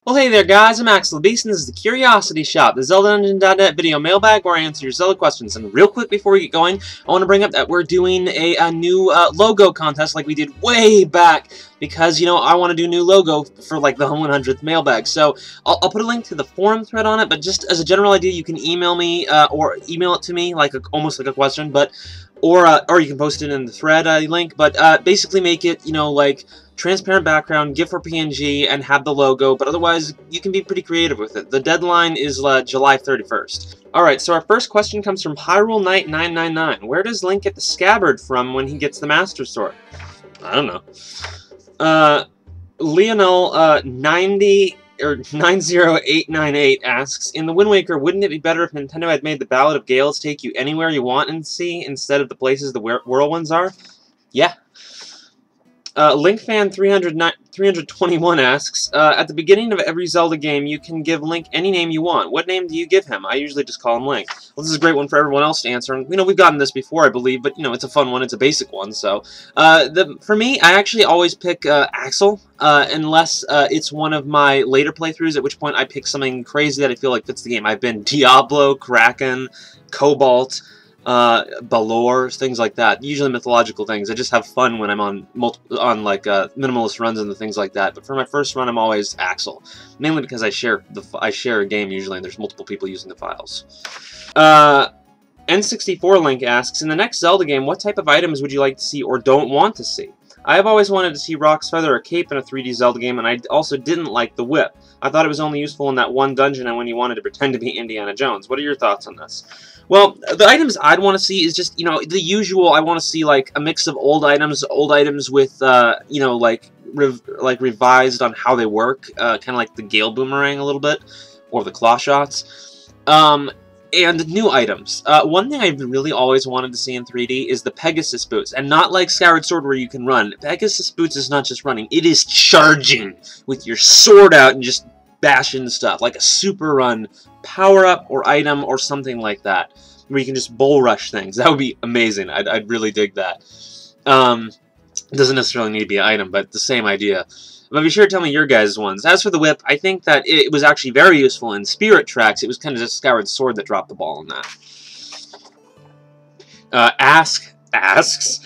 Well, hey there guys, I'm Axel the Beast, and this is the Curiosity Shop, the ZeldaDungeon.net video mailbag where I answer your Zelda questions. And real quick before we get going, I want to bring up that we're doing a new logo contest like we did way back, because, you know, I want to do a new logo for, like, the 100th mailbag. So, I'll put a link to the forum thread on it, but just as a general idea, you can email me, or email it to me, like, almost like a question, but, or you can post it in the thread link, but, basically make it, you know, like, transparent background, GIF or PNG, and have the logo, but otherwise, you can be pretty creative with it. The deadline is July 31st. Alright, so our first question comes from Hyrule Knight 999. Where does Link get the scabbard from when he gets the Master Sword? I don't know. Leonel 90898 asks, in the Wind Waker, wouldn't it be better if Nintendo had made the Ballad of Gales take you anywhere you want and see, instead of the places the whirlwinds are? Yeah. LinkFan 321 asks, at the beginning of every Zelda game, you can give Link any name you want. What name do you give him? I usually just call him Link. Well, this is a great one for everyone else to answer. And, you know, we've gotten this before, I believe, but, you know, it's a fun one. It's a basic one, so. For me, I actually always pick Axel, unless it's one of my later playthroughs, at which point I pick something crazy that I feel like fits the game. I've been Diablo, Kraken, Cobalt, Balor, things like that. Usually mythological things. I just have fun when I'm on minimalist runs and things like that. But for my first run, I'm always Axel, mainly because I share a game usually, and there's multiple people using the files. N64 Link asks, in the next Zelda game, what type of items would you like to see or don't want to see? I have always wanted to see Rock's Feather or Cape in a 3D Zelda game, and I also didn't like the whip. I thought it was only useful in that one dungeon and when you wanted to pretend to be Indiana Jones. What are your thoughts on this? Well, the items I'd want to see is just, you know, the usual. I want to see, like, a mix of old items with, you know, like revised on how they work, kind of like the Gale Boomerang a little bit, or the Claw Shots, and new items. One thing I've really always wanted to see in 3D is the Pegasus Boots, and not like Skyward Sword where you can run. Pegasus Boots is not just running, it is charging with your sword out and just bashing stuff, like a super run power-up or item or something like that, where you can just bull rush things. That would be amazing. I'd really dig that. It doesn't necessarily need to be an item, but the same idea. But be sure to tell me your guys' ones. As for the whip, I think that it was actually very useful in Spirit Tracks. It was kind of just Skyward Sword that dropped the ball on that. Asks,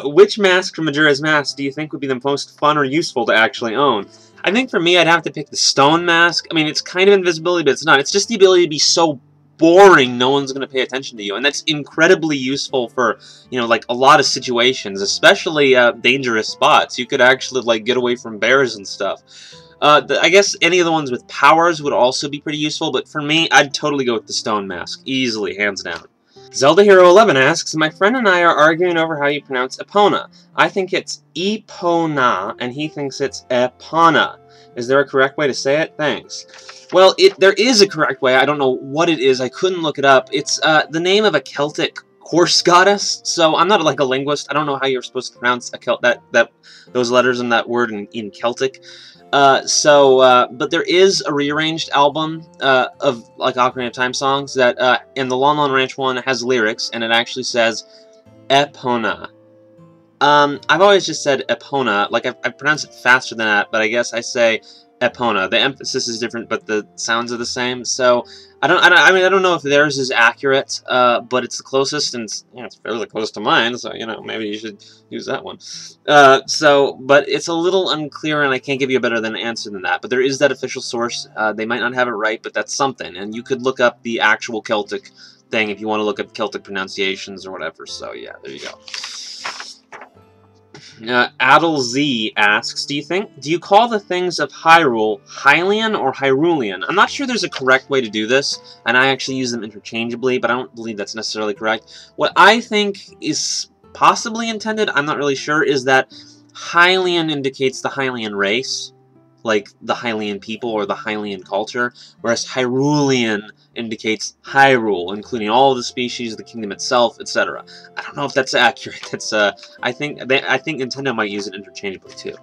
which mask from Majora's Mask do you think would be the most fun or useful to actually own? I think for me, I'd have to pick the stone mask. I mean, it's kind of invisibility, but it's not. It's just the ability to be so boring, no one's going to pay attention to you. And that's incredibly useful for, you know, like, a lot of situations, especially dangerous spots. You could actually, like, get away from bears and stuff. I guess any of the ones with powers would also be pretty useful, but for me, I'd totally go with the stone mask. Easily, hands down. Zelda Hero 11 asks, my friend and I are arguing over how you pronounce Epona. I think it's Epona, and he thinks it's Epona. Is there a correct way to say it? Thanks. Well, there is a correct way. I don't know what it is. I couldn't look it up. It's the name of a Celtic horse goddess. So I'm not like a linguist. I don't know how you're supposed to pronounce those letters in that word in Celtic. But there is a rearranged album of, like, Ocarina of Time songs that, and the Lon Lon Ranch one has lyrics, and it actually says Epona. I've always just said Epona, like, I pronounce it faster than that, but I guess I say Epona. The emphasis is different, but the sounds are the same, so I don't know if theirs is accurate, but it's the closest, and it's fairly close to mine, so, you know, maybe you should use that one. But it's a little unclear, and I can't give you a better answer than that. But there is that official source. They might not have it right, but that's something, and you could look up the actual Celtic thing if you want to look up Celtic pronunciations or whatever, so yeah, there you go. Adel Z asks, do you call the things of Hyrule Hylian or Hyrulian? I'm not sure there's a correct way to do this, and I actually use them interchangeably, but I don't believe that's necessarily correct. What I think is possibly intended, I'm not really sure, is that Hylian indicates the Hylian race, like the Hylian people or the Hylian culture, whereas Hyrulian indicates Hyrule, including all of the species, the kingdom itself, etc. I don't know if that's accurate. That's I think Nintendo might use it interchangeably too.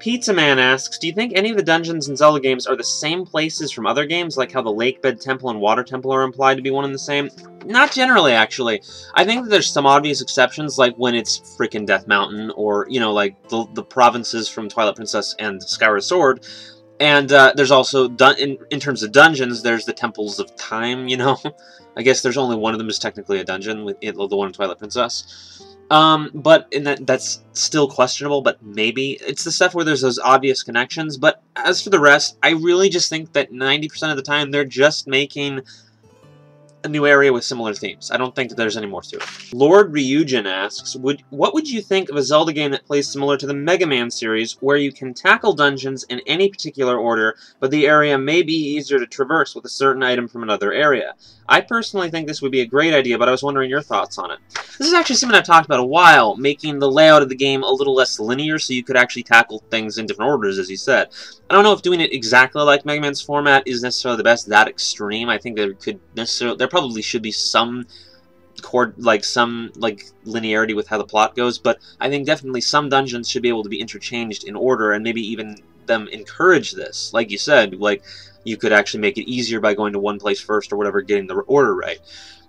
Pizza Man asks, do you think any of the dungeons in Zelda games are the same places from other games, like how the Lake Bed Temple and Water Temple are implied to be one and the same? Not generally, actually. I think that there's some obvious exceptions, like when it's frickin' Death Mountain, or, you know, like the provinces from Twilight Princess and Skyward Sword. And there's also, in terms of dungeons, there's the Temples of Time, you know? I guess there's only one of them is technically a dungeon, with the one in Twilight Princess. But that's still questionable, but maybe. It's the stuff where there's those obvious connections, but as for the rest, I really just think that 90% of the time they're just making a new area with similar themes. I don't think that there's any more to it. Lord Ryujin asks, what would you think of a Zelda game that plays similar to the Mega Man series, where you can tackle dungeons in any particular order, but the area may be easier to traverse with a certain item from another area? I personally think this would be a great idea, but I was wondering your thoughts on it. This is actually something I've talked about a while, making the layout of the game a little less linear so you could actually tackle things in different orders, as you said. I don't know if doing it exactly like Mega Man's format is necessarily the best, that extreme. I think there probably should be some linearity with how the plot goes, but I think definitely some dungeons should be able to be interchanged in order, and maybe even them encourage this. Like you said, like, you could actually make it easier by going to one place first or whatever, getting the order right.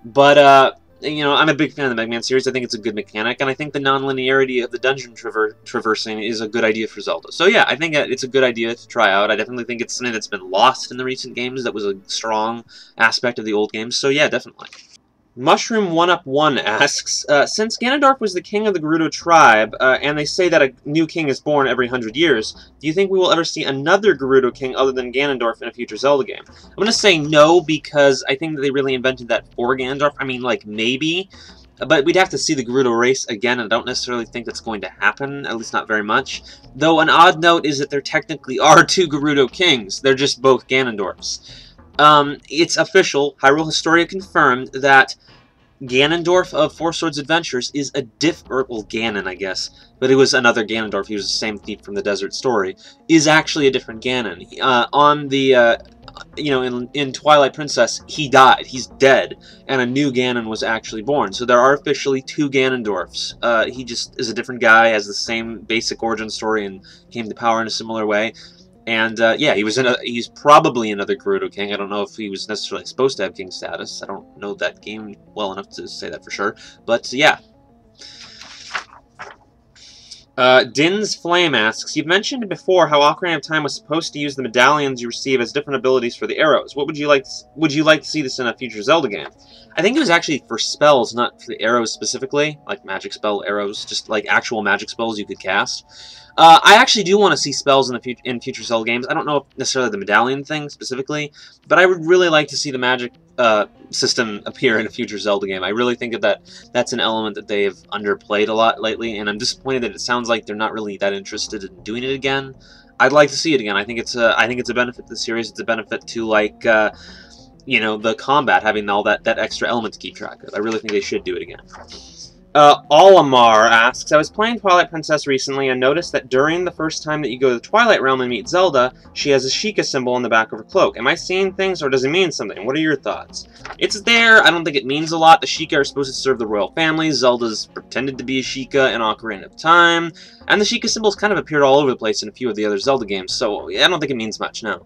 But, you know, I'm a big fan of the Mega Man series. I think it's a good mechanic, and I think the non-linearity of the dungeon traversing is a good idea for Zelda. So yeah, I think it's a good idea to try out. I definitely think it's something that's been lost in the recent games that was a strong aspect of the old games. So yeah, definitely. Mushroom1up1 asks, since Ganondorf was the king of the Gerudo tribe, and they say that a new king is born every 100 years, do you think we will ever see another Gerudo king other than Ganondorf in a future Zelda game? I'm going to say no, because I think that they really invented that for Ganondorf. I mean, like, maybe, but we'd have to see the Gerudo race again, and I don't necessarily think that's going to happen, at least not very much. Though an odd note is that there technically are two Gerudo kings. They're just both Ganondorfs. It's official. Hyrule Historia confirmed that Ganondorf of Four Swords Adventures is a well, Ganon, I guess, but it was another Ganondorf. He was the same thief from the Desert Story. Is actually a different Ganon. On the, you know, in Twilight Princess, he died. He's dead, and a new Ganon was actually born. So there are officially two Ganondorfs. He just is a different guy, has the same basic origin story, and came to power in a similar way. And, yeah, he's probably another Gerudo king. I don't know if he was necessarily supposed to have king status. I don't know that game well enough to say that for sure. But, yeah. Din's Flame asks, you've mentioned before how Ocarina of Time was supposed to use the medallions you receive as different abilities for the arrows. What would you like to see this in a future Zelda game? I think it was actually for spells, not for the arrows specifically, like magic spell arrows, just like actual magic spells you could cast. I actually do want to see spells in future Zelda games. I don't know if necessarily the medallion thing specifically, but I would really like to see the magic system appear in a future Zelda game. I really think that's an element that they have underplayed a lot lately, and I'm disappointed that it sounds like they're not really that interested in doing it again. I'd like to see it again. I think it's a benefit to the series. It's a benefit to, like, you know, the combat, having all that extra element to keep track of. I really think they should do it again. Olimar asks, I was playing Twilight Princess recently and noticed that during the first time that you go to the Twilight Realm and meet Zelda, she has a Sheikah symbol on the back of her cloak. Am I seeing things, or does it mean something? What are your thoughts? It's there. I don't think it means a lot. The Sheikah are supposed to serve the royal family. Zelda's pretended to be a Sheikah in Ocarina of Time. And the Sheikah symbols kind of appeared all over the place in a few of the other Zelda games, so I don't think it means much, no.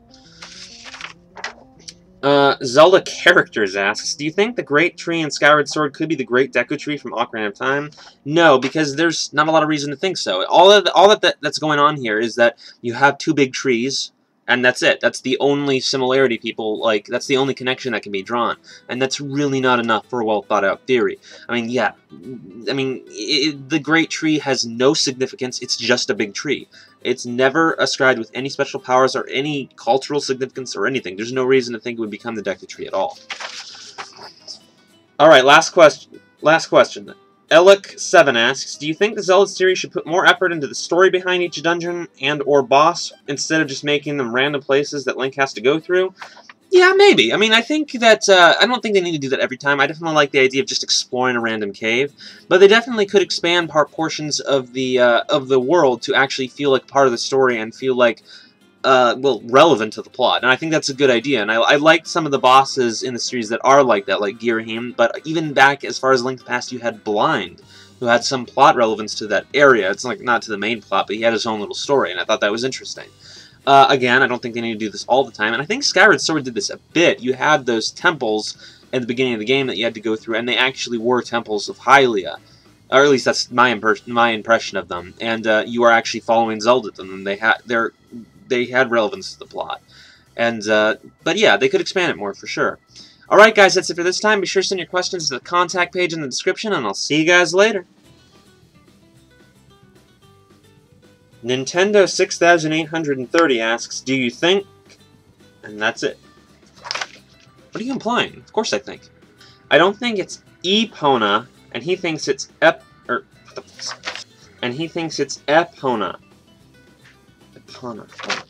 Zelda Characters asks, do you think the Great Tree in Skyward Sword could be the Great Deku Tree from Ocarina of Time? No, because there's not a lot of reason to think so. All that's going on here is that you have two big trees, and that's it. That's the only similarity that's the only connection that can be drawn. And that's really not enough for a well-thought-out theory. I mean, yeah, the Great Tree has no significance. It's just a big tree. It's never ascribed with any special powers or any cultural significance or anything. There's no reason to think it would become the Deku Tree at all. Alright, last question. Elec7 asks, do you think the Zelda series should put more effort into the story behind each dungeon and or boss, instead of just making them random places that Link has to go through? Yeah, maybe. I mean, I think that, I don't think they need to do that every time. I definitely like the idea of just exploring a random cave. But they definitely could expand portions of the world to actually feel like part of the story and feel like, well, relevant to the plot. And I think that's a good idea. And I like some of the bosses in the series that are like that, like Girahim. But even back as far as Link Past, you had Blind. who had some plot relevance to that area. It's like not to the main plot, but he had his own little story, and I thought that was interesting. Again, I don't think they need to do this all the time, and I think Skyward Sword did this a bit. You had those temples at the beginning of the game that you had to go through, and they actually were temples of Hylia. Or at least that's my impression of them. And you are actually following Zelda to them, and they had relevance to the plot. And but yeah, they could expand it more for sure. Alright guys, that's it for this time. Be sure to send your questions to the contact page in the description, and I'll see you guys later. Nintendo 6830 asks, do you think... And that's it. What are you implying? Of course I think. I don't think it's Epona, and he thinks it's and he thinks it's Epona. Epona. Oh.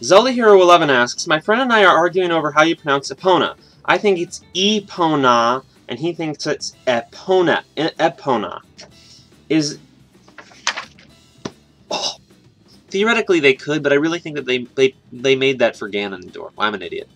Zelda Hero 11 asks, my friend and I are arguing over how you pronounce Epona. I think it's Epona, and he thinks it's Epona. Epona. Oh. Theoretically they could, but I really think that they made that for Ganondorf. I'm an idiot.